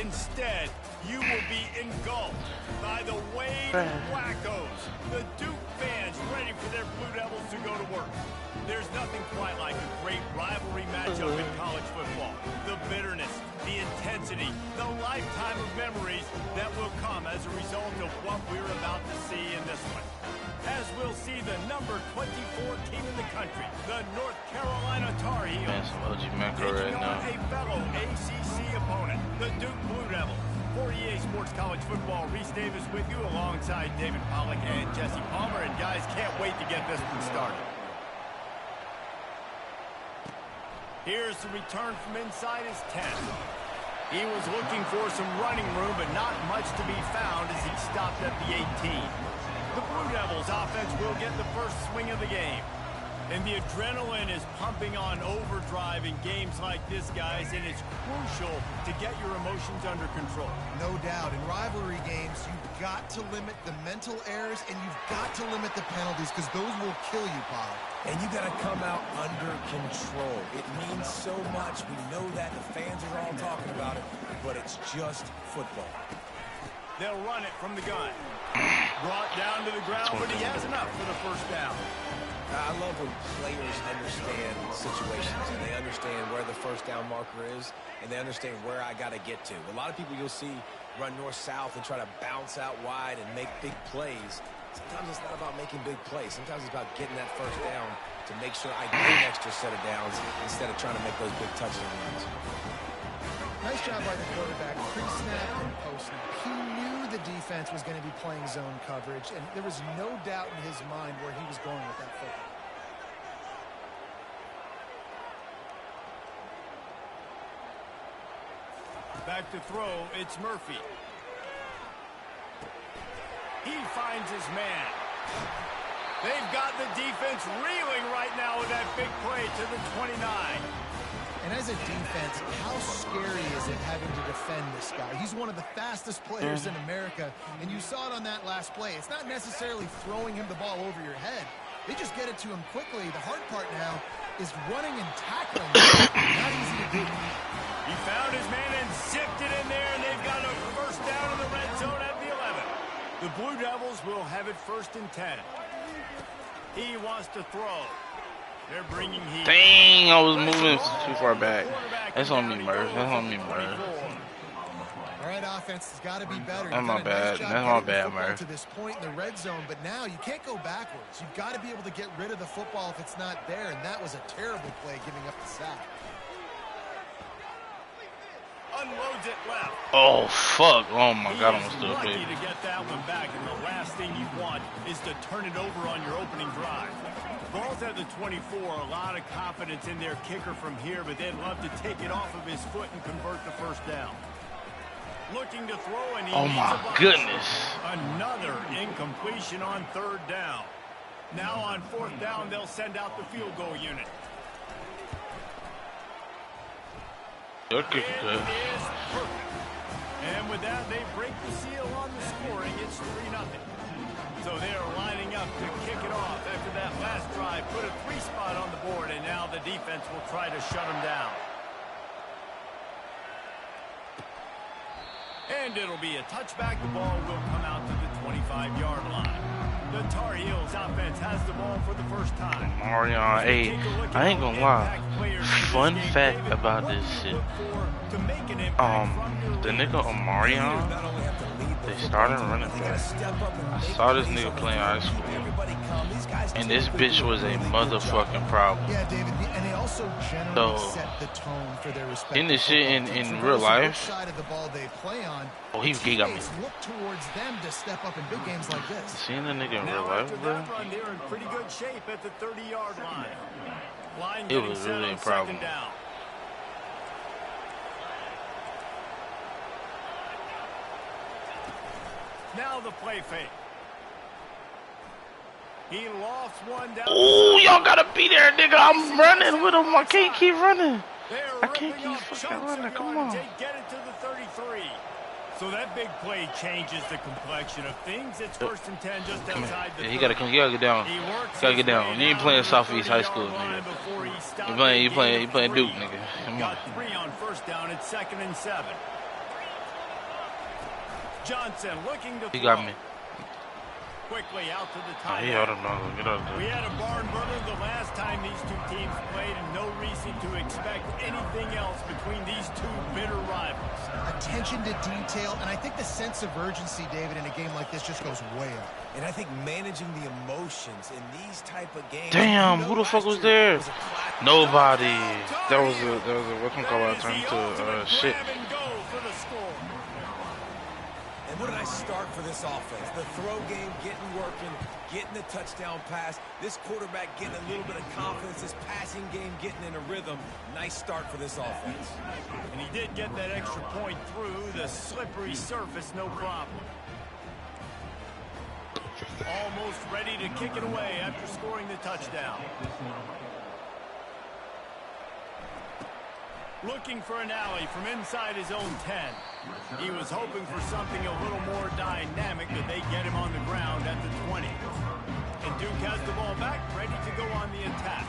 Instead, you will be engulfed by the wave of wackos, the Duke fans ready for their Blue Devils to go to work. There's nothing quite like a great rivalry matchup in college football. The bitterness, the intensity, the lifetime of memories that will come as a result of what we're about to see in this one. As we'll see the number 24 team in the country, the North Carolina Tar Heels, taking on a fellow ACC opponent, the Duke Blue Devils. For EA Sports College Football, Reese Davis with you alongside David Pollack and Jesse Palmer. And guys, can't wait to get this one started. Here's the return from inside his 10. He was looking for some running room, but not much to be found as he stopped at the 18. The Blue Devils offense will get the first swing of the game. And the adrenaline is pumping on overdrive in games like this, guys, and it's crucial to get your emotions under control. No doubt. In rivalry games, you've got to limit the mental errors, and you've got to limit the penalties, because those will kill you, Paul. And you got to come out under control. It means so much. We know that. The fans are all talking about it, but it's just football. They'll run it from the gun. Brought down to the ground, but he has enough for the first down. I love when players understand situations and they understand where the first down marker is and they understand where I got to get to. A lot of people you'll see run north-south and try to bounce out wide and make big plays. Sometimes it's not about making big plays. Sometimes it's about getting that first down to make sure I get an extra set of downs instead of trying to make those big touchdown runs. Nice job by the quarterback, pre-snap and post-snap. He knew the defense was going to be playing zone coverage, and there was no doubt in his mind where he was going with that football. Back to throw, it's Murphy. He finds his man. They've got the defense reeling right now with that big play to the 29. And as a defense, how scary is it having to defend this guy? He's one of the fastest players in America, and you saw it on that last play. It's not necessarily throwing him the ball over your head. They just get it to him quickly. The hard part now is running and tackling. Not easy to do. He found his man and zipped it in there, and they've got a first down in the red zone at the 11. The Blue Devils will have it first and 10. He wants to throw. They're bringing heat. Dang, I was moving too far back. That's on me, Murph. That's on me, Murph. All right, offense has got to be better. That's my bad. That's my bad, Murph. To this point in the red zone, but now you can't go backwards. You've got to be able to get rid of the football if it's not there, and that was a terrible play, giving up the sack. Unloads it left. Oh, fuck. Oh, my God, I'm still lucky big. to get that one back, and the last thing you want is to turn it over on your opening drive. Ball's at the 24, a lot of confidence in their kicker from here, but they'd love to take it off of his foot and convert the first down. Looking to throw, and he Oh, my goodness. Another incompletion on third down. Now on fourth down, they'll send out the field goal unit. Your kicker good. And with that, they break the seal on the scoring. It's 3-0. So they are lining up to kick it off after that last drive. Put a 3-spot on the board, and now the defense will try to shut them down. And it'll be a touchback. The ball will come out to the 25-yard line. The Tar Heels offense has the ball for the first time. Marion, hey, I ain't gonna lie. Fun fact about this shit. The nigga Omarion, they started running back. I saw this nigga playing high school, and this bitch was a motherfucking problem. Yeah, David, and they also generally set the tone for their respective in this shit in real life. Side of the ball they play on. Oh, he got me. Look towards them to step up in big games like this. Seeing the nigga in real life, bro. They're in pretty good shape at the 30-yard line. It was really a problem. Now the play fake. He lost one down. Oh, y'all gotta be there, nigga. I'm running with him. I can't keep running. I can't keep fucking running. Come on. Get it to the 33. So that big play changes the complexion of things. It's first and 10 just outside the. Yeah, you gotta get down. You gotta get down. You ain't playing Southeast High School, nigga. You playing Duke, nigga. Come on. Got 3 on first down. It's 2nd and 7. Johnson looking to He got me. Quickly out to the Oh, tight he ought to know. Get out of We there. had a barn burner the last time these two teams played, and no reason to expect anything else between these two bitter rivals. Attention to detail, and I think the sense of urgency, David, in a game like this just goes way up. And I think managing the emotions in these type of games. Damn, who the fuck was there? Nobody. That was a whatchamacallit turned to shit. Grab and go for the score. And what did I start for this offense? The throw game getting working, getting the touchdown pass. This quarterback getting a little bit of confidence. This passing game getting in a rhythm. Nice start for this offense. And he did get that extra point through the slippery surface, no problem. Almost ready to kick it away after scoring the touchdown. Looking for an alley from inside his own 10. He was hoping for something a little more dynamic, but they get him on the ground at the 20. And Duke has the ball back, ready to go on the attack.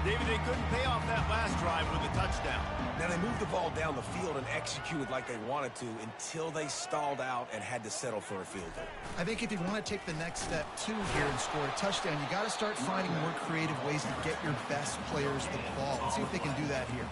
David, they couldn't pay off that last drive with a touchdown. Now, they moved the ball down the field and executed like they wanted to until they stalled out and had to settle for a field goal. I think if you want to take the next step, too, here and score a touchdown, you got to start finding more creative ways to get your best players the ball. Let's see if they can do that here.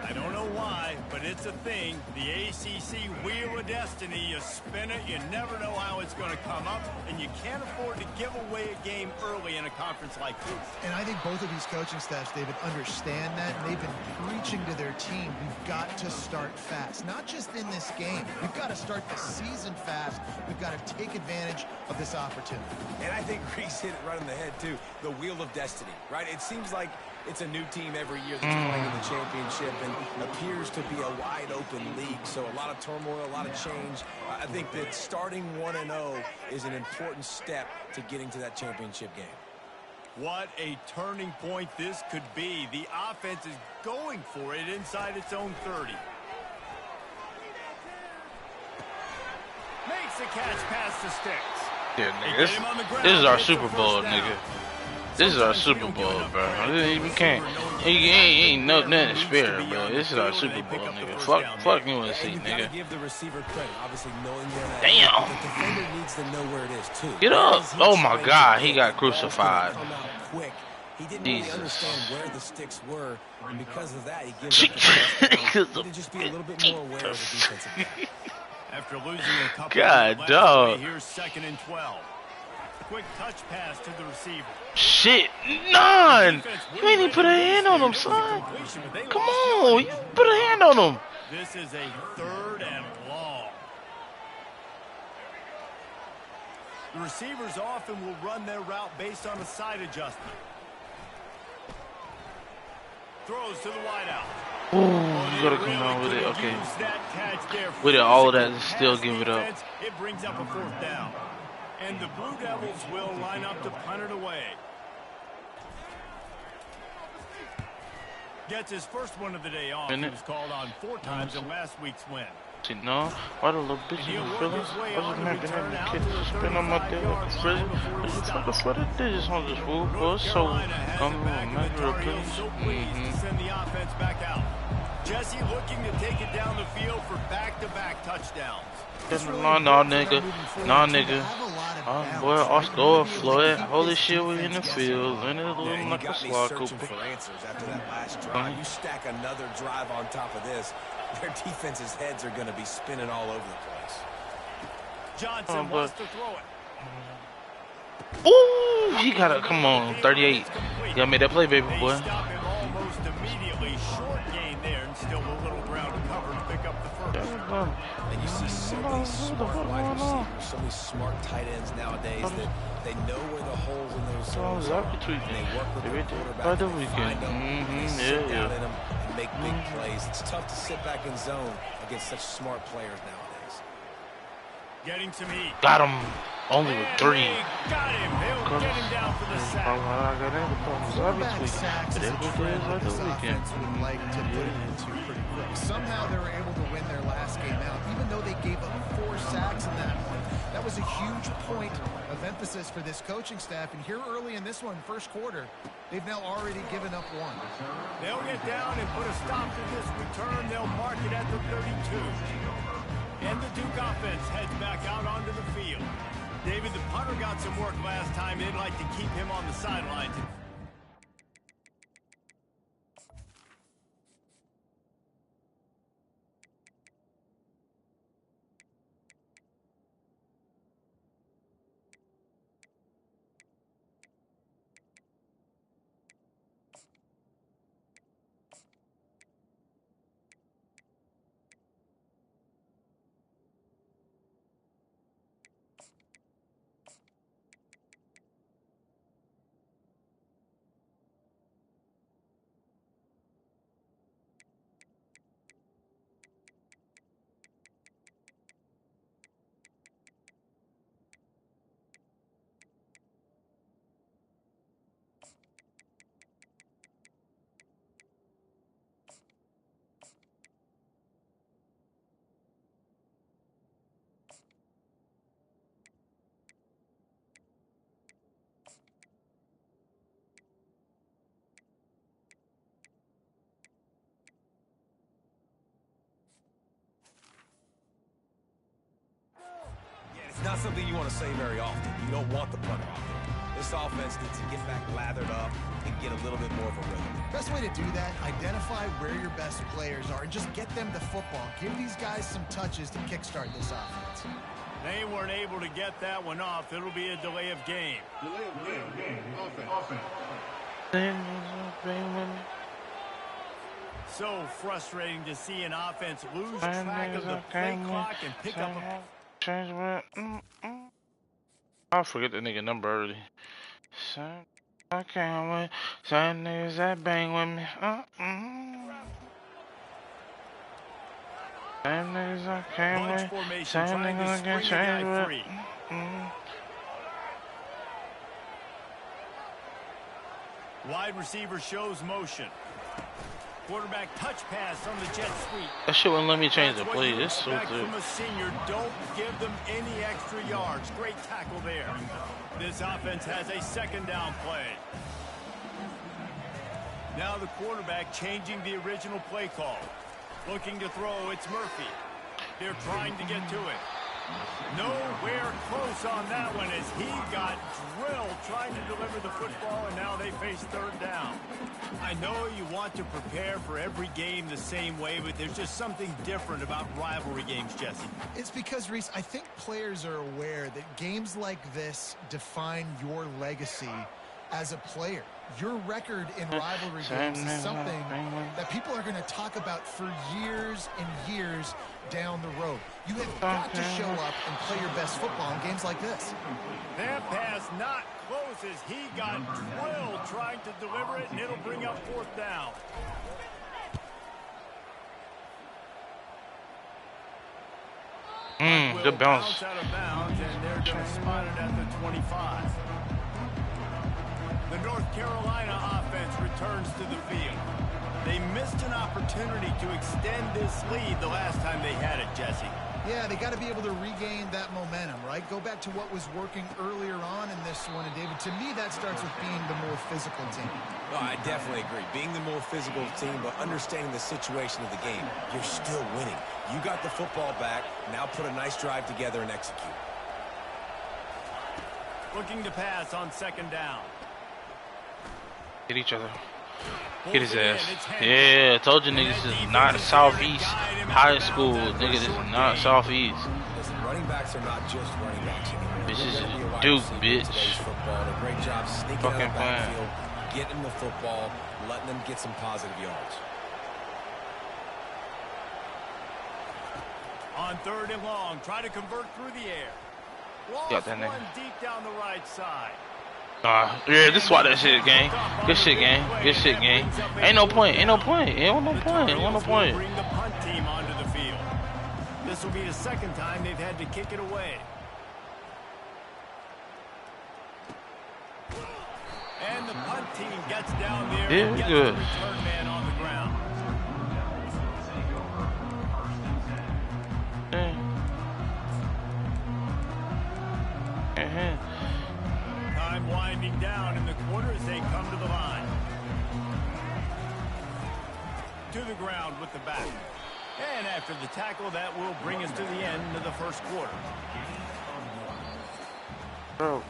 I don't know why, but it's a thing. The ACC Wheel of Destiny, you spin it, you never know how it's going to come up, and you can't afford to give away a game early in a conference like this. And I think both of these coaching staffs, David, understand that, and they've been preaching to their team, we've got to start fast. Not just in this game. We've got to start the season fast. We've got to take advantage of this opportunity. And I think Reese hit it right on the head, too. The Wheel of Destiny, right? It seems like it's a new team every year that's playing in the championship and appears to be a wide-open league. So a lot of turmoil, a lot of change. I think that starting 1-0 is an important step to getting to that championship game. What a turning point this could be. The offense is going for it inside its own 30. Makes the catch past the sticks. Yeah, nigga. This is our Super Bowl, nigga. This is our Super Bowl, bro. We can't. Ain't nothing spare, bro. This is our Super Bowl, nigga. Fuck UNC, nigga. Give the receiver credit, obviously knowing where that Damn. the defender needs to know where it is too. Get up. Oh my God, he got crucified. Come out quick. He didn't Jesus. really understand where the sticks were, and because of that, he gives up the touchdown. He needed to just be a little bit more aware of the defensive back. After losing a couple God, last dog. play, here's 2nd and 12. Quick touch pass to the receiver. Shit, none. You ain't even put a hand on him, son. Come on, you put a hand on him. This is a 3rd and long. The receivers often will run their route based on a side adjustment. Throws to the wideout. Ooh, you gotta come down with it. Okay. With it, all of that, and still give it up. It brings up a 4th down. And the Blue Devils will line up to punt it away. Gets his first one of the day off. He was called on 4 times in last week's win. See, no, why the little bitch you feelings? I just meant to have the kid to spin on my dick like a prison. But you fuck for the digits on this fool, bro. So, come on, man, real please. Send the offense back out. Jesse looking to take it down the field for back-to-back touchdowns. No, nigga. No, nigga. Boy, Oscar, Floyd, holy shit, we in the field. And it looking like a slot Cooper. For answers after that last drive. You stack another drive on top of this, their defense's heads are going to be spinning all over the place. Johnson wants to throw it. Ooh, he got it. Come on, 38. You gotta make that play, baby boy. Stop him almost immediately. Short gain there, and still a little ground to cover to pick up the first. And you see so many smart wide receivers, so many smart tight ends nowadays that they know where the holes in those zones are, and they work with their quarterback to find them, and sit down in them and make big plays. It's tough to sit back in zone against such smart players nowadays. Getting some heat. Got him. Only with 3. Got him. He'll get him down for the sack. Quarterback sacks is a trend that this offense would like to put it into pretty quick. Somehow they were able to win their last game out, even though they gave up 4 sacks in that one. That was a huge point of emphasis for this coaching staff. And here early in this one, first quarter, they've now already given up 1. They'll get down and put a stop to this return. They'll mark it at the 32. And the Duke offense heads back out onto the field. David, the punter got some work last time. They'd like to keep him on the sidelines. It's not something you want to say very often. You don't want the punter out there. This offense needs to get back lathered up and get a little bit more of a rhythm. Best way to do that, identify where your best players are and just get them the football. Give these guys some touches to kickstart this offense. They weren't able to get that one off. It'll be a delay of game. Delay of game. Offense. So frustrating to see an offense lose track of the play clock and pick up a... I forget the nigga number early. I can't wait. Some niggas that bang with me. Some niggas I can't wait. Some niggas I can't change with. Wide receiver shows motion. Quarterback touch pass on the jet sweep. That shit wouldn't let me change the play. This so good. From a senior, don't give them any extra yards. Great tackle there. This offense has a second down play. Now the quarterback changing the original play call. Looking to throw, it's Murphy. They're trying to get to it. Nowhere close on that one as he got drilled trying to deliver the football, and now they face third down. I know you want to prepare for every game the same way, but there's just something different about rivalry games, Jesse. It's because, Reese, I think players are aware that games like this define your legacy as a player. Your record in rivalry games is something that people are going to talk about for years and years down the road. You have got to show up and play your best football in games like this. That pass not close as he got drilled trying to deliver it, and it'll bring up fourth down. Good bounce. Out of bounds, and they're going to spot it at the 25. The North Carolina offense returns to the field. They missed an opportunity to extend this lead the last time they had it, Jesse. Yeah, they got to be able to regain that momentum, right? Go back to what was working earlier on in this one. And, David, to me, that starts with being the more physical team. No, I definitely agree. Being the more physical team, but understanding the situation of the game, you're still winning. You got the football back. Now put a nice drive together and execute. Looking to pass on second down. Hit each other. Get his ass. Yeah, I told you niggas this is not Southeast high school. Nigga, this is not Southeast. Listen, running backs are not just running backs anymore. This is Duke, bitch. Football. A great job sneaking out of the backfield, getting them the football, letting them get some positive yards. On third and long, try to convert through the air. Got that nigga. Deep down the right side. Yeah, this is why that shit, gang. Good shit, gang. Good shit, gang. Ain't no point. Ain't no point. Ain't no point. Ain't no point. Bring the punt team onto the field. This will be the second time they've had to kick it away. And the punt team gets down there. Yeah, and gets good. the return man on the ground. Time winding down in the quarter as they come to the line. To the ground with the back. And after the tackle, that will bring us to the end of the first quarter. Bro.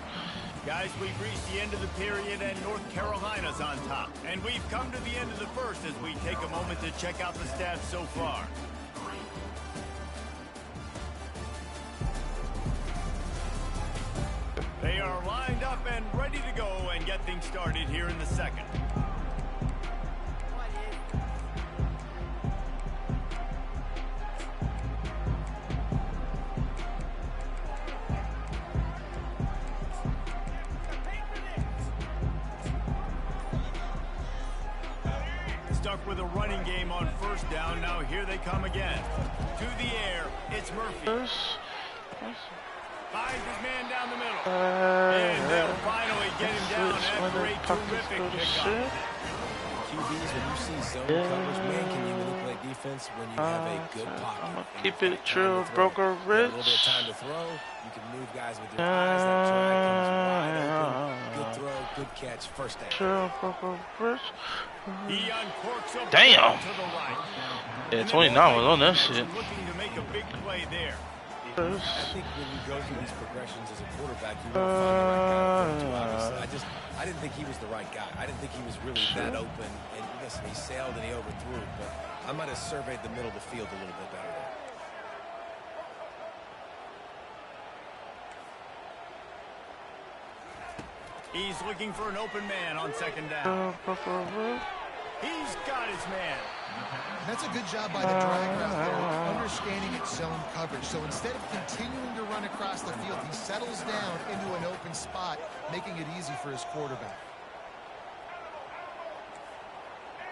Guys, we've reached the end of the period, and North Carolina's on top. And we've come to the end of the first as we take a moment to check out the stats so far. They are lined up and ready to go and get things started here in the second. Stuck with a running game on first down. Now here they come again. To the air, it's Murphy. Finds his man down the middle. And they'll finally get him down after a terrific pickup. QBs, when you see zone coverage, man, can you manipulate defense when you have a good pocket? Keep it true, Broker Rich. A little bit of time to throw. You can move guys with your eyes. That drag comes wide open. Good throw, good catch, first down. True, Broker Rich. He uncorks a Damn. to the right. Yeah, 29 was on that shit. Looking to make a big play there. I think when you go through these progressions as a quarterback, you want to find the right guy to throw to. Obviously, I didn't think he was the right guy. I didn't think he was really that open. And listen, he sailed and he overthrew, but I might have surveyed the middle of the field a little bit better there. He's looking for an open man on second down. He's got his man. That's a good job by the drag route there, understanding its zone coverage. So instead of continuing to run across the field, he settles down into an open spot, making it easy for his quarterback.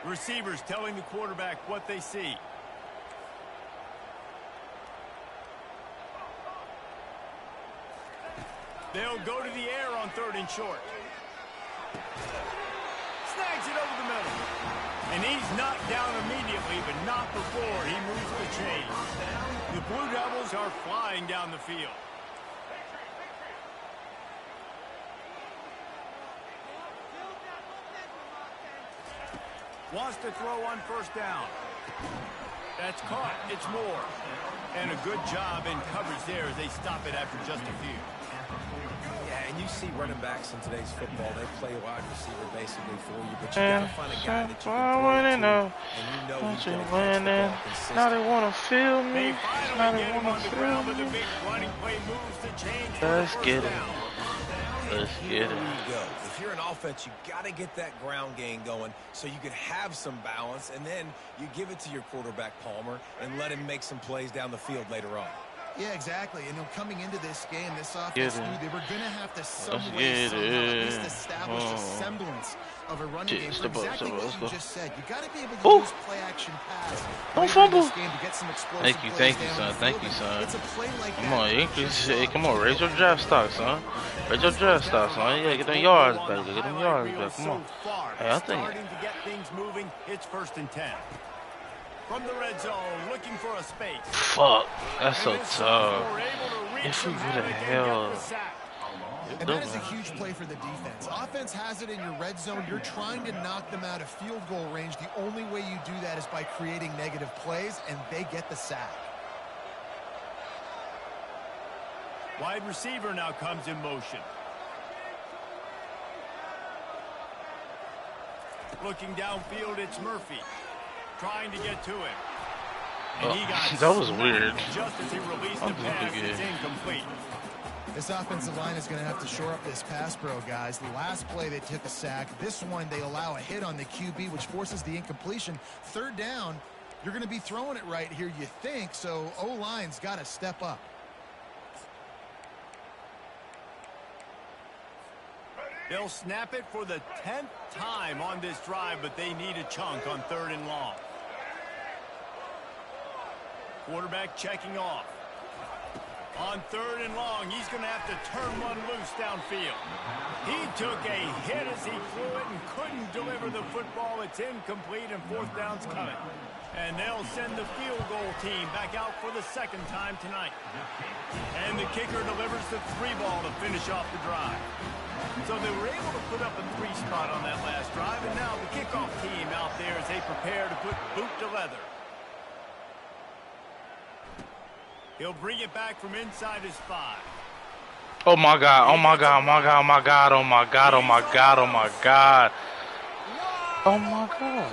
Receivers telling the quarterback what they see. They'll go to the air on third and short. Snags it over the middle. And he's knocked down immediately, but not before he moves the chains. The Blue Devils are flying down the field. Wants to throw on first down. That's caught. It's Moore. And a good job in coverage there as they stop it after just a few. Yeah, and you see running backs in today's football, they play wide receiver basically for you, but you got to find a guy that you can throw to, and you know he's going to catch the ball consistently. Now they want to feel me. They finally get him on the ground, but the big running play moves to change. Let's get it. Let's get it. There you go. If you're an offense, you got to get that ground game going so you can have some balance, and then you give it to your quarterback, Palmer, and let him make some plays down the field later on. Yeah, exactly. And coming into this game, this offense knew they were going to have to somehow at least establish a semblance of a running game. For exactly what you just said, you got to be able to use play action pass. Don't fumble. To get some explosive Thank you, son. Thank you, son. It's a play like come on, come on, raise your draft stock, son. Raise your draft stock, son. You gotta get them yards back. Get them yards back. Come on. Hey, I think. Starting to get things moving. It's 1st and 10. From the red zone, looking for a space. Fuck, that's so tough. If you would have held. And that is a huge play for the defense. Offense has it in your red zone. You're trying to knock them out of field goal range. The only way you do that is by creating negative plays, and they get the sack. Wide receiver now comes in motion. Looking downfield, it's Murphy. Trying to get to him. And he got that was weird. Just as he released the pass, it's incomplete. This offensive line is going to have to shore up this pass pro, guys. The last play they took a sack. This one they allow a hit on the QB, which forces the incompletion. 3rd down, you're going to be throwing it right here, you think, so O-line's got to step up. They'll snap it for the 10th time on this drive, but they need a chunk on 3rd and long. Quarterback checking off. On 3rd and long, he's going to have to turn one loose downfield. He took a hit as he threw it and couldn't deliver the football. It's incomplete, and 4th down's coming. And they'll send the field goal team back out for the 2nd time tonight. And the kicker delivers the 3-ball to finish off the drive. So they were able to put up a 3 spot on that last drive, and now the kickoff team out there as they prepare to put boot to leather. He'll bring it back from inside his 5. Oh my God, oh my God, oh my God, oh my God, oh my God, oh my God, oh my God. Oh my God.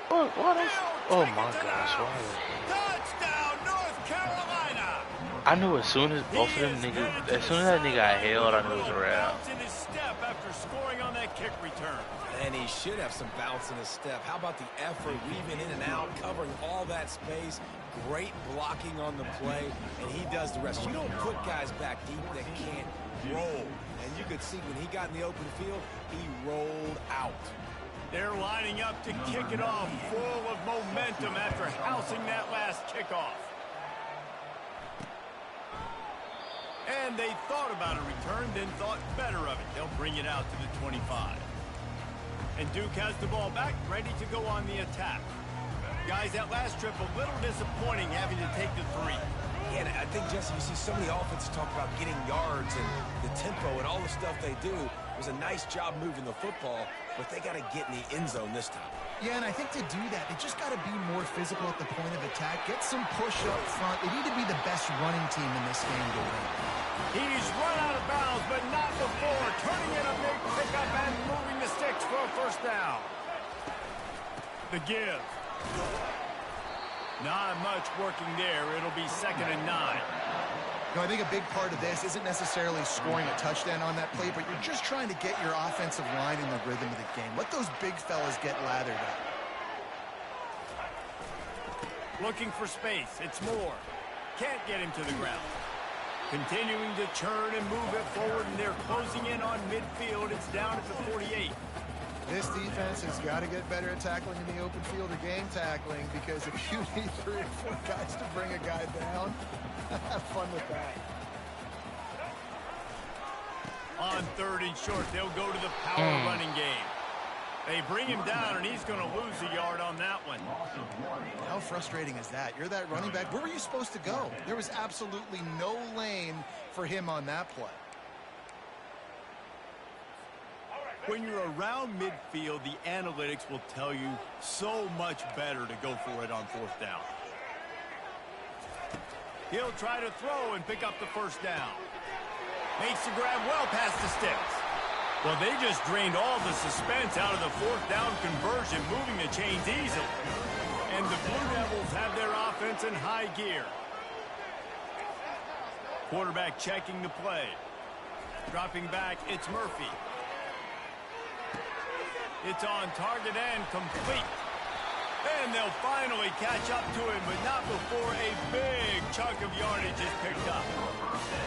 What is, oh my gosh, why is Touchdown, North Carolina. I knew as soon as both of them niggas, as soon as that nigga got held, I knew it was a wrap. In his step after scoring on that kick return. And he should have some bounce in his step. How about the effort, weaving in and out, covering all that space, great blocking on the play, and he does the rest. You don't put guys back deep that can't roll. And you could see when he got in the open field, he rolled out. They're lining up to kick it off, full of momentum after housing that last kickoff. And they thought about a return, then thought better of it. They'll bring it out to the 25. And Duke has the ball back, ready to go on the attack. Guys, that last trip, a little disappointing having to take the 3. Yeah, and I think, Jesse, you see so many offenses talk about getting yards and the tempo and all the stuff they do. It was a nice job moving the football, but they got to get in the end zone this time. Yeah, and I think to do that, they just got to be more physical at the point of attack. Get some push up front. They need to be the best running team in this game to win. He's run out of bounds, but not before. Turning in a big pickup and moving the sticks for a first down. The give. Not much working there. It'll be 2nd and 9. No, I think a big part of this isn't necessarily scoring a touchdown on that play, but you're just trying to get your offensive line in the rhythm of the game. Let those big fellas get lathered up. Looking for space. It's Moore. Can't get him to the ground. Continuing to churn and move it forward, and they're closing in on midfield. It's down at the 48. This defense has got to get better at tackling in the open field or game tackling, because if you need 3 or 4 guys to bring a guy down, have fun with that. On 3rd and short, they'll go to the power running game. They bring him down, and he's going to lose a yard on that one. How frustrating is that? You're that running back. Where were you supposed to go? There was absolutely no lane for him on that play. When you're around midfield, the analytics will tell you so much better to go for it on 4th down. He'll try to throw and pick up the first down. Makes the grab well past the sticks. Well, they just drained all the suspense out of the 4th down conversion, moving the chains easily. And the Blue Devils have their offense in high gear. Quarterback checking the play. Dropping back, it's Murphy. It's on target and complete. And they'll finally catch up to him, but not before a big chunk of yardage is picked up.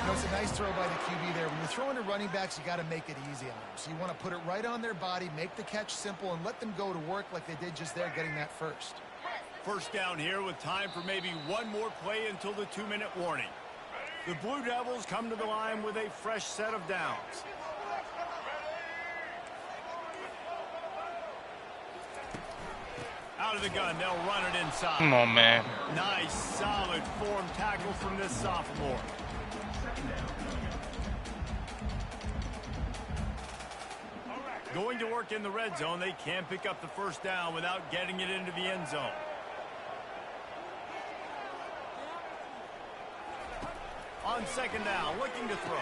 You know, it's a nice throw by the QB there. When you're throwing to running backs, you got to make it easy on them. So you want to put it right on their body, make the catch simple, and let them go to work like they did just there, getting that first. First down here with time for maybe one more play until the 2-minute warning. The Blue Devils come to the line with a fresh set of downs. Out of the gun, they'll run it inside. Come on, man. Nice, solid form tackle from this sophomore. Going to work in the red zone, they can pick up the first down without getting it into the end zone. On 2nd down, looking to throw.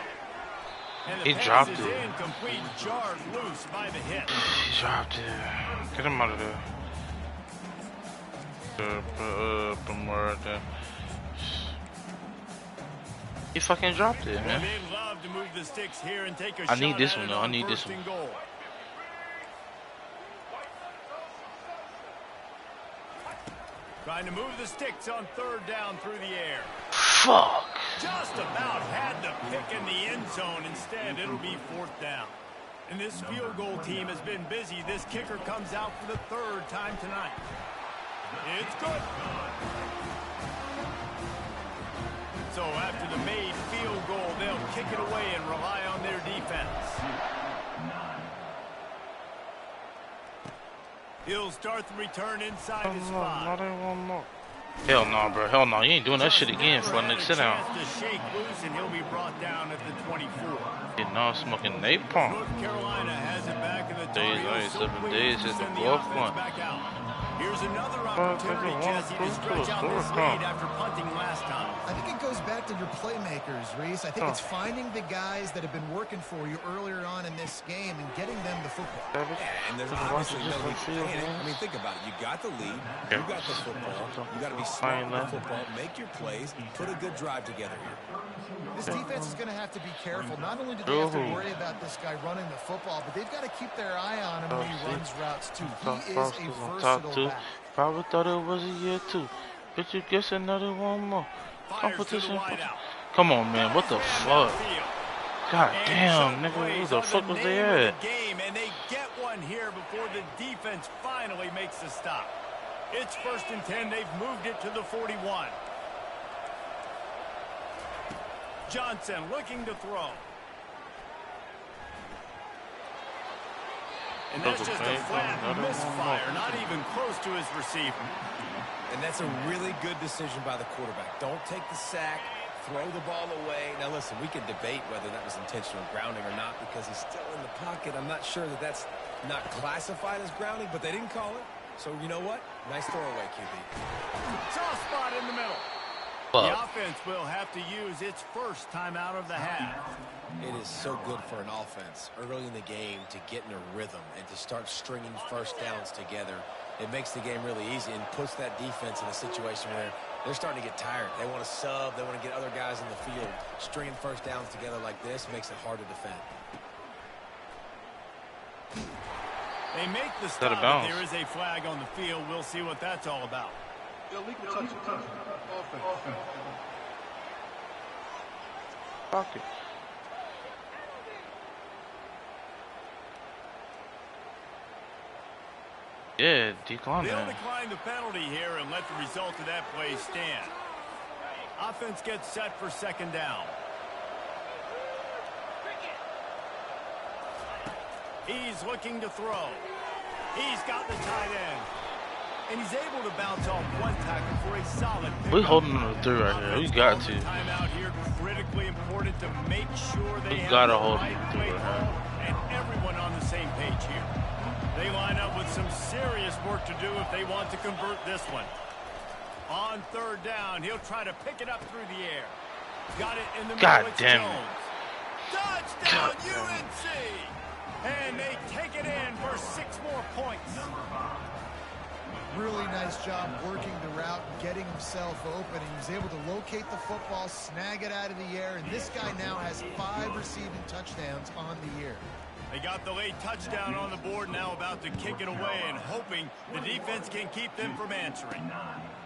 And the He dropped pass is incomplete, jarred loose by the hit. He dropped it. Get him out of there. He fucking dropped it, man. They'd love to move the sticks here and take a I need shot this at one, it though. I on need this 1st one. and goal. Trying to move the sticks on 3rd down through the air. Fuck. Just about had the pick in the end zone. Instead, it'll be 4th down. And this field goal team has been busy. This kicker comes out for the 3rd time tonight. It's good. So after the made field goal, they'll kick it away and rely on their defense. He'll start the return inside his spot. Hell no, bro. Hell no. You ain't doing that shit again for a nigga. Sit down. To shake loose, and he'll be brought down at the 24. Getting on smoking napalm. North Carolina has it back in the Days, only 7 days is the fourth one. Here's another opportunity, Jesse, to stretch out this lead after punting last time. I think a back to your playmakers, Reese. I think it's finding the guys that have been working for you earlier on in this game and getting them the football. Yeah, and there's obviously no need to panic. I mean, think about it. You got the lead. You got the football. You got to be smart with the football. Make your plays. Put a good drive together here. This defense is going to have to be careful. Not only do they have to worry about this guy running the football, but they've got to keep their eye on him when he runs routes, too. He is a versatile back. Probably thought it was a year, too. But you guess another one more. Competition. Come on, man. What the fuck? God damn, nigga. Who the fuck was they at? And they get one here before the defense finally makes the stop. It's 1st and 10. They've moved it to the 41. Johnson looking to throw. And that's just a flat misfire, not even close to his receiver. And that's a really good decision by the quarterback. Don't take the sack, throw the ball away. Now, listen, we can debate whether that was intentional grounding or not because he's still in the pocket. I'm not sure that that's not classified as grounding, but they didn't call it. So, you know what? Nice throwaway, QB. Soft spot in the middle. The offense will have to use its first time out of the half. It is so good for an offense early in the game to get in a rhythm and to start stringing first downs together. It makes the game really easy and puts that defense in a situation where they're starting to get tired. They want to sub. They want to get other guys in the field. Stringing first downs together like this makes it hard to defend. They make the stop, but there is a flag on the field. We'll see what that's all about. Illegal touch. Offense. Pocket. Yeah, decline They'll that. decline the penalty here and let the result of that play stand. Offense gets set for 2nd down. He's looking to throw. He's got the tight end. And he's able to bounce off one tackle for a solid pickup. We holding on to 3 right here. We got to. Timeout here, critically important to make sure they have gotta the hold right them to play it, call and everyone on the same page here. They line up with some serious work to do if they want to convert this one. On 3rd down, he'll try to pick it up through the air. Got it in the middle. God It's damn it. Jones. Touchdown, UNC! And they take it in for 6 more points. Really nice job working the route and getting himself open. He was able to locate the football, snag it out of the air, and this guy now has 5 receiving touchdowns on the year. They got the late touchdown on the board, now about to kick it away and hoping the defense can keep them from answering.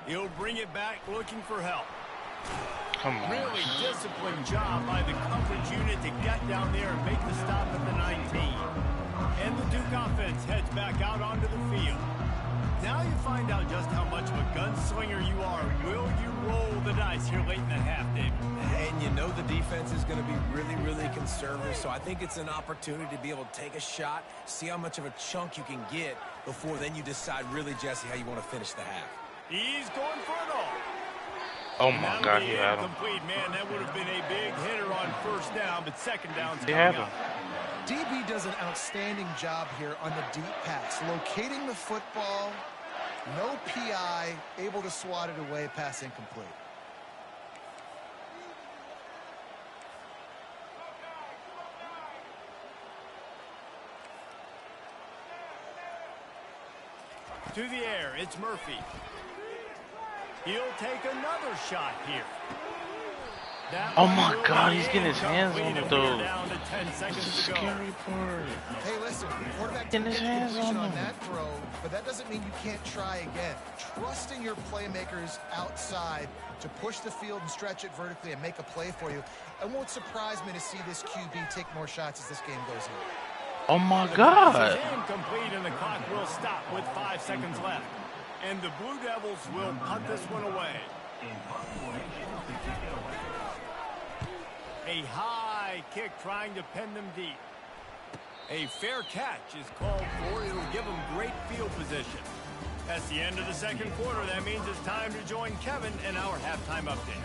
He'll bring it back looking for help. Come on. Really disciplined job by the coverage unit to get down there and make the stop at the 19. And the Duke offense heads back out onto the field. Now you find out just how much of a gunslinger you are. Will you roll the dice here late in the half, David? And you know the defense is going to be really, really conservative, so I think it's an opportunity to be able to take a shot, see how much of a chunk you can get before then you decide really, Jesse, how you want to finish the half. He's going for it all. Oh my God, he had him. Man, that would have been a big hitter on 1st down, but 2nd down's He coming had him. up. DB does an outstanding job here on the deep pass, locating the football, no PI, able to swat it away, pass incomplete. To the air, it's Murphy. He'll take another shot here. Oh my God, he's getting his hands on it though. That's That's the scary part. Hey, listen, quarterback Getting didn't his get the hands completion on on him. that throw, but that doesn't mean you can't try again. Trusting your playmakers outside to push the field and stretch it vertically and make a play for you. It won't surprise me to see this QB take more shots as this game goes on. Oh my God. Incomplete, and the clock will stop with 5 seconds left. And the Blue Devils will punt this one away. A high kick trying to pin them deep. A fair catch is called for. It'll give them great field position. That's the end of the 2nd quarter. That means it's time to join Kevin in our halftime update.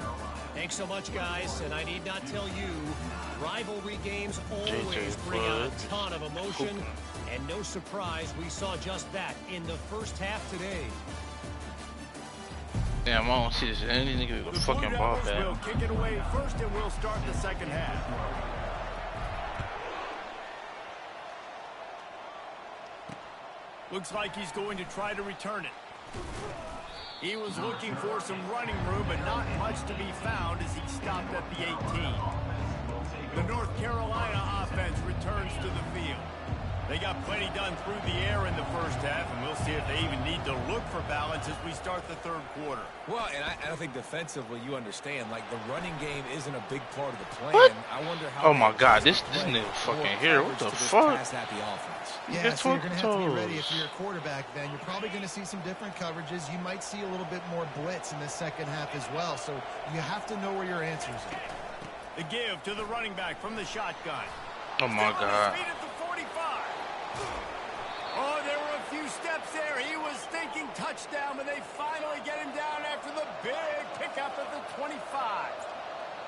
Thanks so much, guys. And I need not tell you, rivalry games always bring out a ton of emotion. And no surprise, we saw just that in the 1st half today. Damn, I don't see this. Any nigga with a fucking ball back. Will kick it away first, and we'll start the second half. Looks like he's going to try to return it. He was looking for some running room, but not much to be found as he stopped at the 18. The North Carolina offense returns to the field. They got plenty done through the air in the first half, and we'll see if they even need to look for balance as we start the third quarter. Well, and I think defensively, you understand, like, the running game isn't a big part of the plan. What? I wonder how. Oh my God, this nigga fucking here. What the fuck? Yeah, so you're going to have to be ready if you're a quarterback, then. You're probably going to see some different coverages. You might see a little bit more blitz in the second half as well, so you have to know where your answers are. The give to the running back from the shotgun. Oh my God. Oh, there were a few steps there. He was thinking touchdown, but they finally get him down after the big pickup at the 25.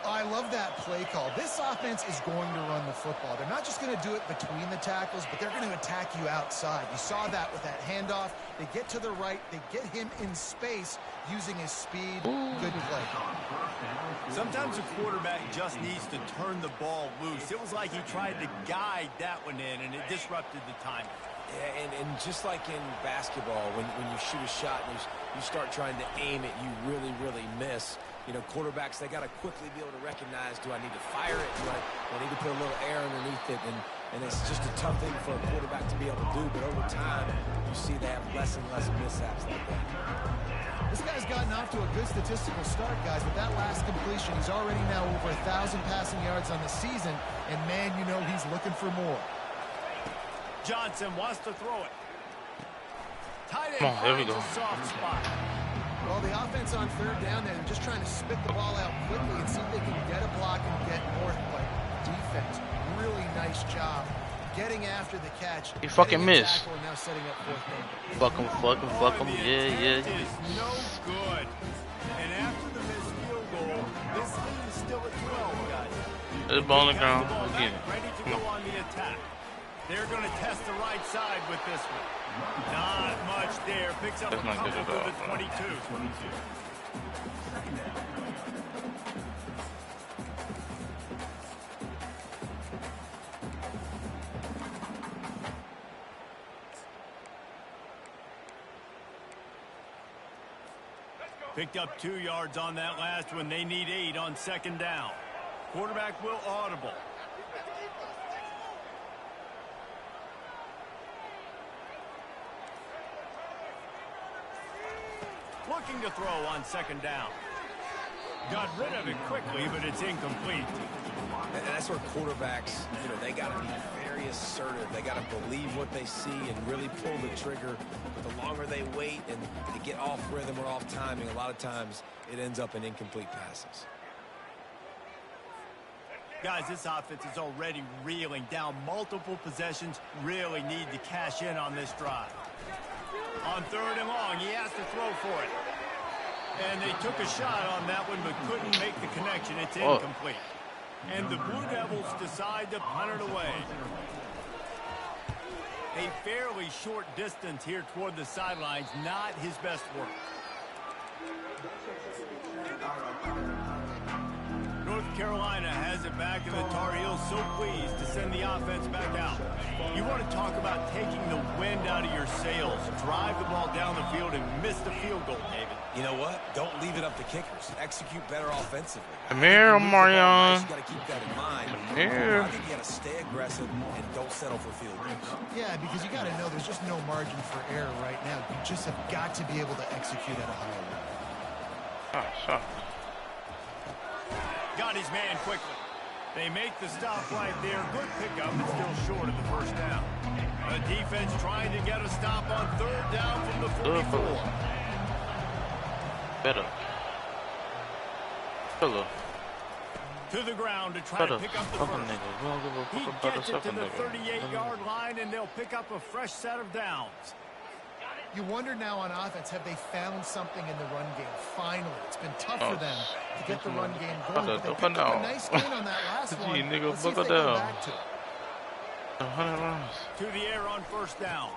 I love that play call. This offense is going to run the football. They're not just going to do it between the tackles, but they're going to attack you outside. You saw that with that handoff. They get to the right. They get him in space using his speed. Good play. Sometimes a quarterback just needs to turn the ball loose. It was like he tried to guide that one in, and it disrupted the timing. Yeah, and just like in basketball, when you shoot a shot and you start trying to aim it, you really miss. You know, quarterbacks, they got to quickly be able to recognize, do I need to fire it? Do I need to put a little air underneath it? And it's just a tough thing for a quarterback to be able to do. But over time, you see they have less and less mishaps like that. This guy's gotten off to a good statistical start, guys. With that last completion, he's already now over 1,000 passing yards on the season. And, man, you know he's looking for more. Johnson wants to throw it. Tight end there we go. finds a soft spot. Well, the offense on third down there, they're just trying to spit the ball out quickly and see if they can get a block and get north. But defense, really nice job getting after the catch. He fucking missed. Now setting up fourth down. Fuck him. Yeah. It is no good. And after the missed field goal, this lead is still at 12, guys. There's the ball on the ground. Again. Ready to go on the attack. They're going to test the right side with this one. Not much there. Picks up a couple to the 22. Picked up 2 yards on that last one. They need 8 on second down. Quarterback will audible. Looking to throw on second down. Got rid of it quickly, but it's incomplete. And that's where quarterbacks, you know, they got to be very assertive. They got to believe what they see and really pull the trigger. But the longer they wait and they get off rhythm or off timing, a lot of times it ends up in incomplete passes. Guys, this offense is already reeling down multiple possessions. Really need to cash in on this drive. On third and long, he has to throw for it. And they took a shot on that one, but couldn't make the connection. It's incomplete. And the Blue Devils decide to punt it away. A fairly short distance here toward the sidelines, not his best work. North Carolina has it back, and the Tar Heels so pleased to send the offense back out. You want to talk about taking the wind out of your sails. Drive the ball down the field and miss the field goal, David. You know what? Don't leave it up to kickers. Execute better offensively. Come here, Marion. You got to keep that in mind. Come here. I think you got to stay aggressive and don't settle for field goals. Yeah, because you got to know there's just no margin for error right now. You just have got to be able to execute at a high level. Oh, shot. Got his man quickly. They make the stop right there. Good pickup, but still short of the first down. The defense trying to get a stop on third down from the 44. Better. Hello. To the ground to try to pick up the first. Nigga. He gets it to the 38-yard line, and they'll pick up a fresh set of downs. You wonder now on offense, have they found something in the run game? Finally, it's been tough for them to get the run game going. But they picked up a nice win on that last one. Let's see if they go back to it. 100 rounds. To the air on first down.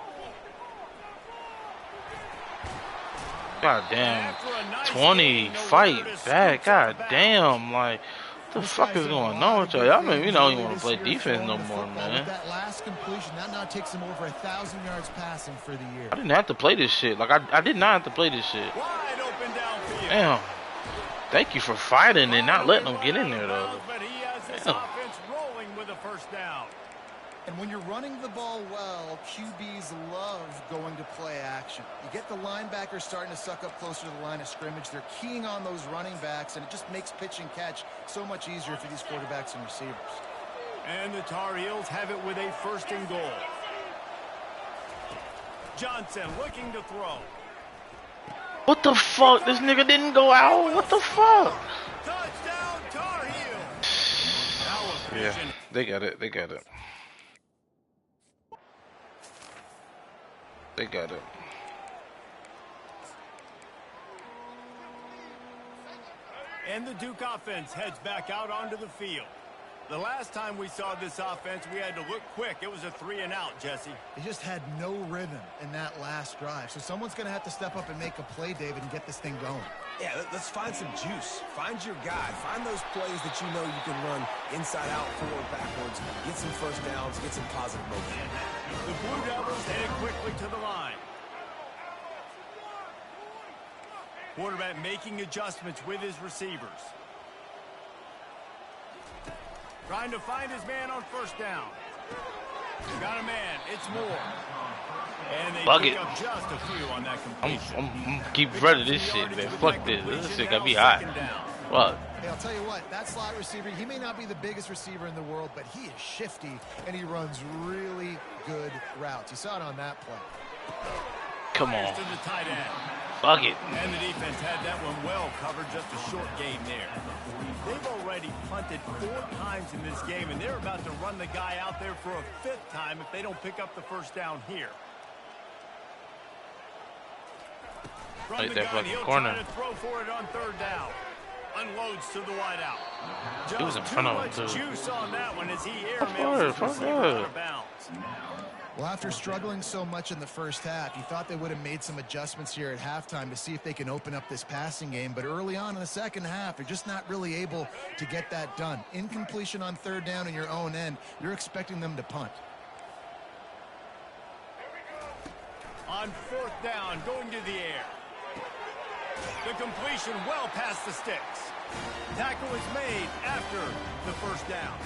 God damn. 20 fight back. God damn. Like, what the fuck is going on with y'all? Y'all make me don't even want to play defense no more, man. That last completion, that now takes him over 1,000 yards passing for the year. I didn't have to play this shit. Like, I did not have to play this shit. Wide open downfield. Damn. Thank you for fighting and not letting them get in there, though. But he has his Damn. offense rolling with a first down. And when you're running the ball well, QBs love going to play action. You get the linebackers starting to suck up closer to the line of scrimmage. They're keying on those running backs, and it just makes pitch and catch so much easier for these quarterbacks and receivers. And the Tar Heels have it with a first and goal. Johnson looking to throw. What the fuck? This nigga didn't go out? What the fuck? Touchdown, Tar Heels. Now Yeah, they got it. They got it. They got it. And the Duke offense heads back out onto the field. The last time we saw this offense, we had to look quick. It was a 3-and-out, Jesse. They just had no rhythm in that last drive. So someone's going to have to step up and make a play, David, and get this thing going. Yeah, let's find some juice. Find your guy. Find those plays that you know you can run inside out, forward, backwards. Get some first downs. Get some positive momentum. The Blue Devils headed quickly to the line. Quarterback making adjustments with his receivers. Trying to find his man on first down. Got a man. It's Moore. And they pick up just a few on that completion. I'm keep running this shit, man. Fuck this. This shit got me hot. Fuck. Hey, I'll tell you what, that slot receiver, he may not be the biggest receiver in the world, but he is shifty, and he runs really good routes. You saw it on that play. Come on. To the tight end. Fuck it. And the defense had that one well covered, just a short gain there. They've already punted 4 times in this game, and they're about to run the guy out there for a 5th time if they don't pick up the first down here. From Right the there, gun, fucking he'll corner. try to throw for it on 3rd down. Unloads to the wideout. He was in Just front too of much him, too. juice on that one as he Fuck airmails his fuck receiver yeah. out of bounds. Well, after struggling so much in the first half, you thought they would have made some adjustments here at halftime to see if they can open up this passing game. But early on in the second half, they're just not really able to get that done. Incompletion on 3rd down in your own end, you're expecting them to punt. On 4th down, going to the air. The completion well past the sticks. Tackle is made after the first down.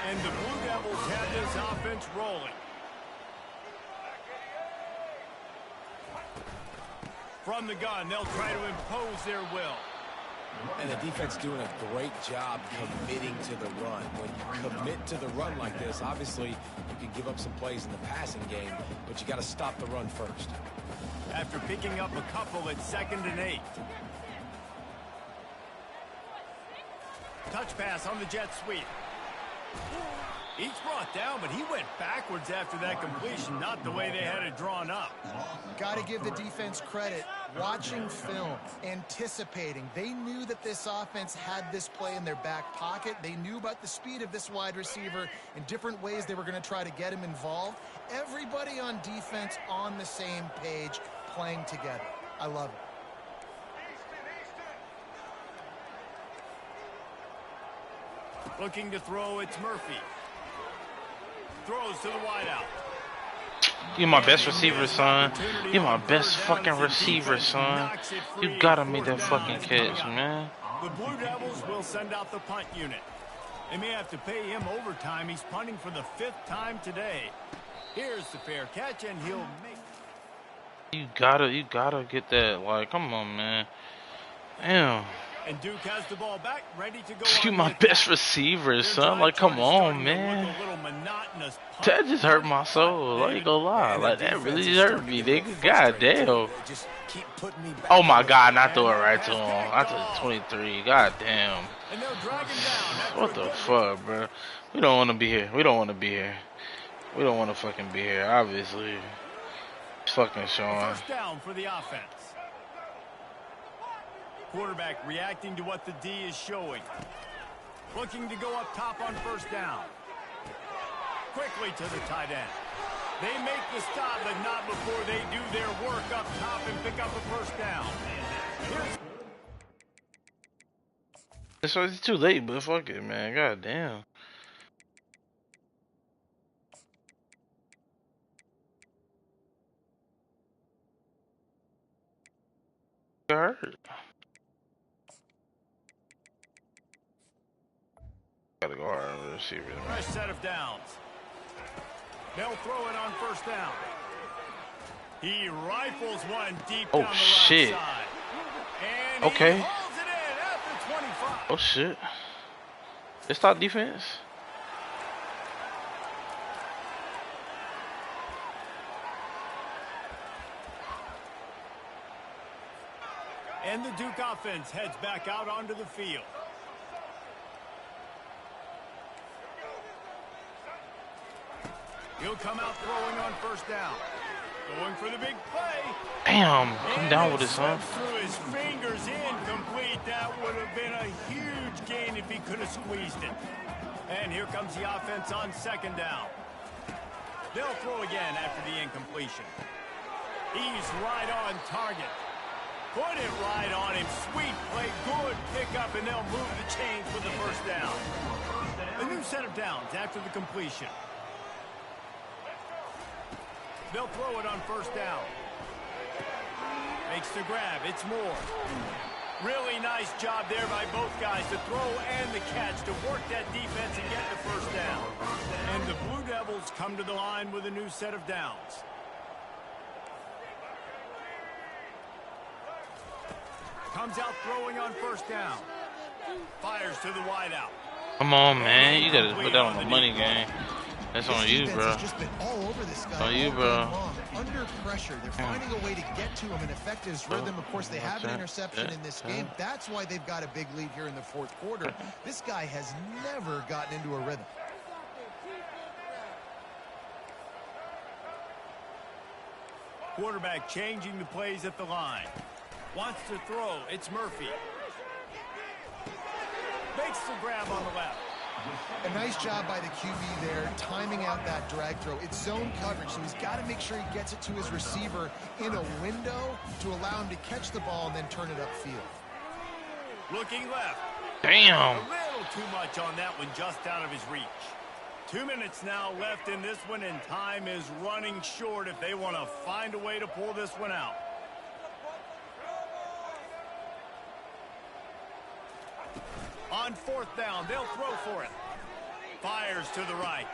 And the Blue Devils have this offense rolling. From the gun, they'll try to impose their will. And the defense doing a great job committing to the run. When you commit to the run like this, obviously you can give up some plays in the passing game, but you got to stop the run first. After picking up a couple at 2nd and 8. Touch pass on the jet sweep. Each brought down, but he went backwards after that completion, not the way they had it drawn up. Got to give the defense credit. Watching film, anticipating. They knew that this offense had this play in their back pocket. They knew about the speed of this wide receiver and different ways they were going to try to get him involved. Everybody on defense on the same page, playing together. I love it. Looking to throw, it's Murphy. Throws to the wideout. You're my best receiver, son. You're my best fucking receiver, son. You gotta make that fucking catch, man. The Blue Devils will send out the punt unit. They may have to pay him overtime. He's punting for the 5th time today. Here's the fair catch, and he'll make... You gotta get that. Like, come on, man. Damn. And Duke has the ball back, ready to go. You my best receiver, son. Like, come on, man. That just hurt my soul. I ain't gonna lie. Like, that really just hurt me, nigga. God damn. Oh my God, not throw it right to him. I took 23. God damn. What the fuck, bro? We don't want to be here. We don't want to be here. We don't want to fucking be here, obviously. Fucking Sean. First down for the offense. Quarterback reacting to what the D is showing. Looking to go up top on first down. Quickly to the tight end. They make the stop, but not before they do their work up top and pick up a first down. It's too late, but fuck it, man. God damn. Got hurt. Gotta go hard on the receiver. Fresh set of downs. They'll throw it on first down. He rifles one deep down the right shit. side. And okay. he hauls it in at the 25. Oh shit. They stop defense. And the Duke offense heads back out onto the field. He'll come out throwing on first down. Going for the big play. Damn, come down with it, son. Through his fingers, incomplete. That would have been a huge gain if he could have squeezed it. And here comes the offense on second down. They'll throw again after the incompletion. He's right on target. Put it right on him. Sweet play, good pickup, and they'll move the chains with the first down. A new set of downs after the completion. They'll throw it on first down. Makes the grab. It's Moore. Really nice job there by both guys to throw and the catch to work that defense and get the first down. And the Blue Devils come to the line with a new set of downs. Comes out throwing on first down. Fires to the wideout. Come on, man. You gotta put that on the money game. That's on you, bro. Just been all over this guy. On you, bro. Under pressure, they're finding a way to get to him and affect his rhythm. Of course, they have an interception in this game. That's why they've got a big lead here in the fourth quarter. This guy has never gotten into a rhythm. Quarterback changing the plays at the line. Wants to throw. It's Murphy. Makes the grab on the left. A nice job by the QB there, timing out that drag throw. It's zone coverage, so he's got to make sure he gets it to his receiver in a window to allow him to catch the ball and then turn it upfield. Looking left. Damn. A little too much on that one, just out of his reach. 2 minutes now left in this one, and time is running short if they want to find a way to pull this one out. On fourth down, they'll throw for it. Fires to the right.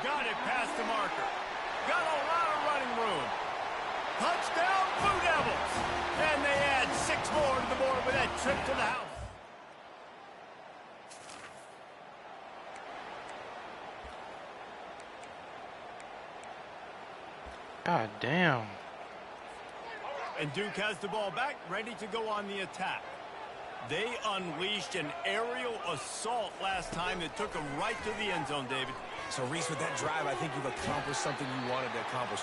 Got it past the marker. Got a lot of running room. Touchdown, Blue Devils. And they add 6 more to the board with that trip to the house. God damn. And Duke has the ball back, ready to go on the attack. They unleashed an aerial assault last time that took them right to the end zone, David. So, Reese, with that drive, I think you've accomplished something you wanted to accomplish.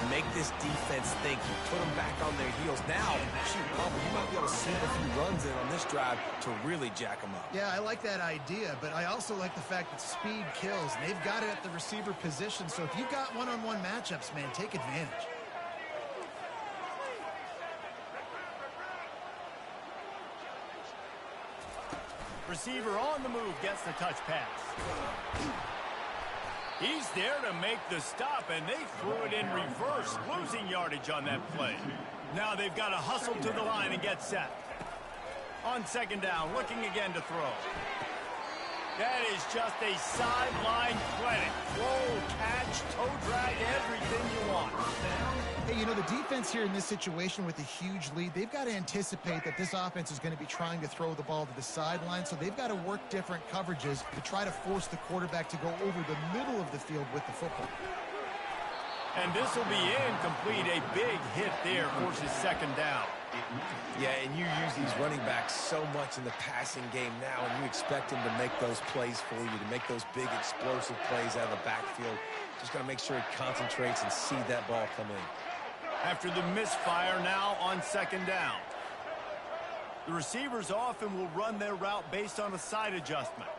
Make this defense think. You put them back on their heels. Now, shoot, Palmer, you might be able to sneak a few runs in on this drive to really jack them up. Yeah, I like that idea, but I also like the fact that speed kills. And they've got it at the receiver position, so if you've got one-on-one matchups, man, take advantage. Receiver on the move gets the touch pass. He's there to make the stop, and they threw it in reverse, losing yardage on that play. Now they've got to hustle to the line and get set. On second down, looking again to throw. That is just a sideline clinic. Throw, catch, toe drag, everything you want. Hey, you know, the defense here in this situation with a huge lead, they've got to anticipate that this offense is going to be trying to throw the ball to the sideline, so they've got to work different coverages to try to force the quarterback to go over the middle of the field with the football. And this will be incomplete. A big hit there forces second down. Yeah, and you use these running backs so much in the passing game now, and you expect them to make those plays for you, to make those big explosive plays out of the backfield. Just got to make sure he concentrates and see that ball come in. After the misfire, now on second down. The receivers often will run their route based on a side adjustment.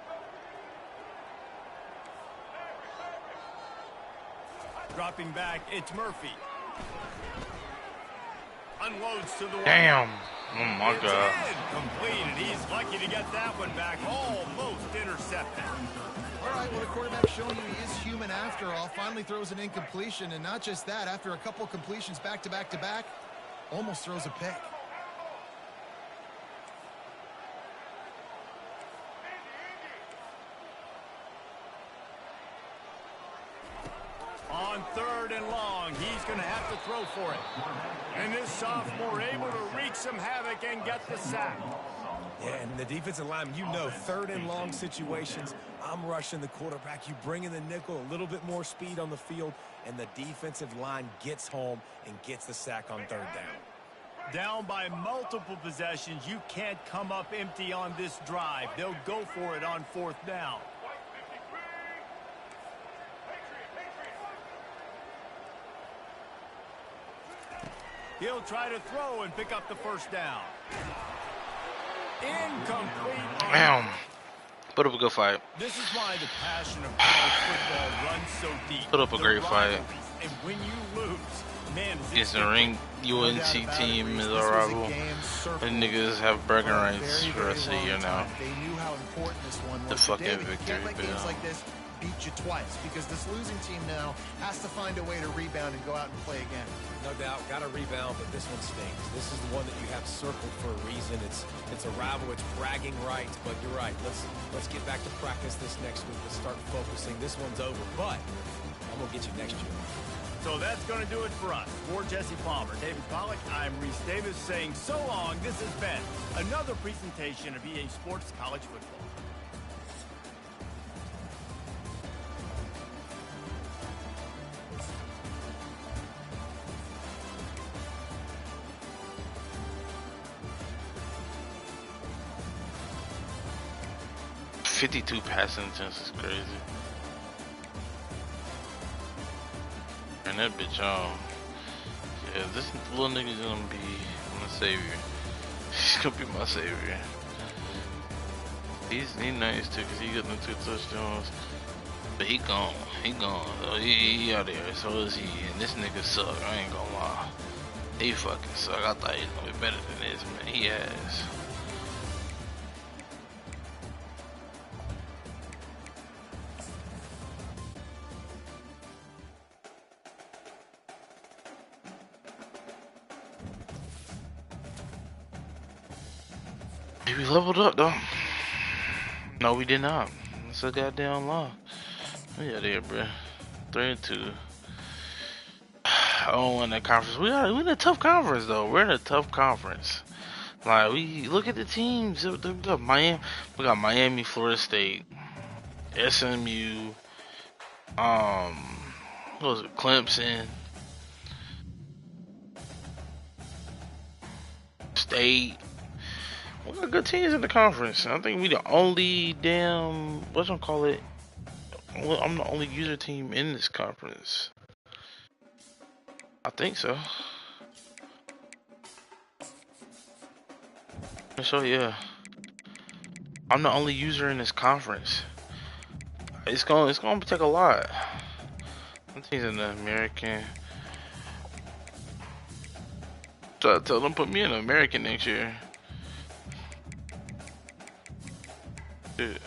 Dropping back, it's Murphy. Unloads to the one. Damn. Oh my It's God. completed. He's lucky to get that one back. Almost intercepted. All right, well, the quarterback's showing you he is human after all. Finally throws an incompletion, and not just that, after a couple completions back to back to back, almost throws a pick. On 3rd and long, he's going to have to throw for it. And this sophomore able to wreak some havoc and get the sack. Yeah, and the defensive line, you know, 3rd and long situations, I'm rushing the quarterback. You bring in the nickel, a little bit more speed on the field, and the defensive line gets home and gets the sack on 3rd down. Down by multiple possessions, you can't come up empty on this drive. They'll go for it on 4th down. He'll try to throw and pick up the 1st down. Incomplete. Damn. Put up a good fight. This is why the passion of college football runs so deep. Put up a great fight. And when you lose, man, It's the ring UNC team is our rival. And niggas have bragging rights for the rest of the year now. They knew how important this one was. The fucking David, you victory, can't let games yeah. like this beat you twice, because this losing team now has to find a way to rebound and go out and play again. No doubt, got a rebound, but this one stings. This is the one that you have circled for a reason. It's a rival, it's bragging rights, but you're right. Let's get back to practice this next week. Let's start focusing. This one's over, but I'm gonna get you next year. So that's going to do it for us. For Jesse Palmer, David Pollack, I'm Reese Davis saying so long. This has been another presentation of EA Sports College Football. .52 passing attempts is crazy. And that bitch yeah, this little nigga's gonna be my savior. He's gonna be my savior. He's nice too, cause he got the 2 touchdowns. But he gone. Oh, he out there, so is he. And this nigga suck, I ain't gonna lie. He fucking suck. I thought he was gonna be better than this, man. He has. We leveled up though. No, we did not. It's a goddamn lie. We out there, bro. 3-2. I don't win that conference. We in a tough conference though. We're in a tough conference. Like, we look at the teams. We got Miami, Florida State, SMU. What was it? Clemson, State. We got good teams in the conference. I think we the only damn I'm the only user team in this conference. I think so. So yeah, I'm the only user in this conference. It's gonna take a lot. Some teams in the American. Tell them put me in the American next year. Dude.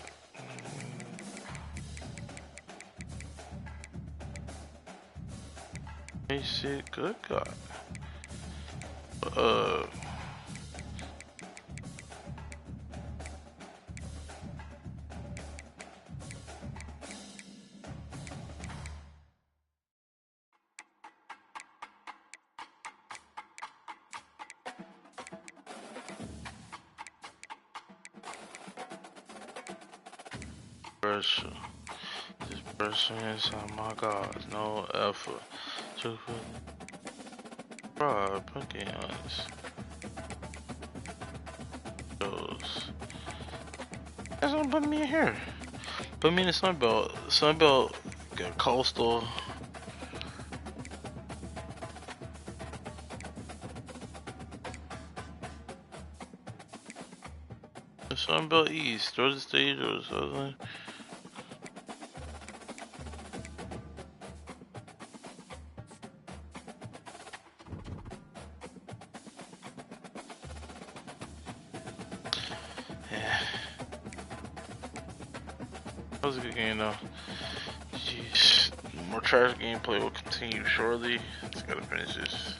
Basic, good God. Pressure. This pressure inside my God, no effort. To bro, fucking honest. That's what put me in here. Put me in the Sunbelt. Sunbelt got Coastal. The Sunbelt East, Georgia State or something. That was a good game though. Jeez. More trash gameplay will continue shortly. Just gotta finish this.